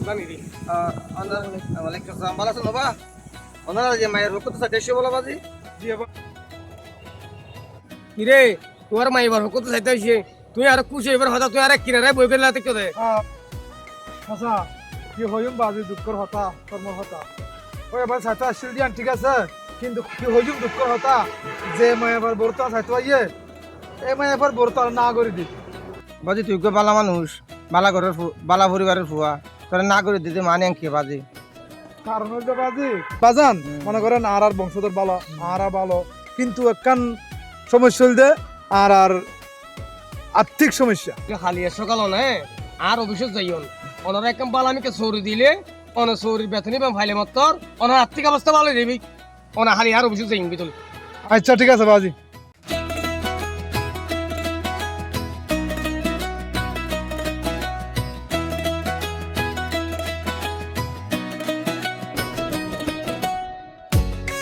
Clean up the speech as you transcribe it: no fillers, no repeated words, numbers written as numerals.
জানি রে ওয়ালাইকুম আসসালাম ভালো আছেন বাবা ওনারা যে মায়ের রোগ করতে চাইতে বলা বাজি জি বাবা কিরে তোর মা এবার রোগ করতে চাইতে আসে তুই আর খুশি এবার হতা তুই আর কিনারে বই করে লাতে কেদে আচ্ছা কি হইম বাজি দুঃখর হতা কর্মর হতা ওই এবার ছাতা আসছিল দিয়ান ঠিক আছে কিন্তু কি হইম দুঃখর হতা যে মায় এবার বর্তা ছাইতো আইয়ে এই মায় এবার বর্তা না করে দি বাজি তুই গো বালা মানুষ বালা ঘরের বালা পরিবারের ফুয়া তোরা না করে দিতে মানে কি বাজি কারণ হইল বাজি বাজান মনে করেন আর বংশধর ভালো আর ভালো কিন্তু একখান সমস্যা হইলে আর আর্থিক সমস্যা খালি সকাল না আর অফিসে যাইও ওনারা একদম বালা আমি সৌরি দিলে অনা সৌরির বেতনই বা ভাইলে মাত্র ওনার আর্থিক অবস্থা ভালো দেবি ওনা খালি আর অফিসে যাইন বিতল আচ্ছা ঠিক আছে বাজি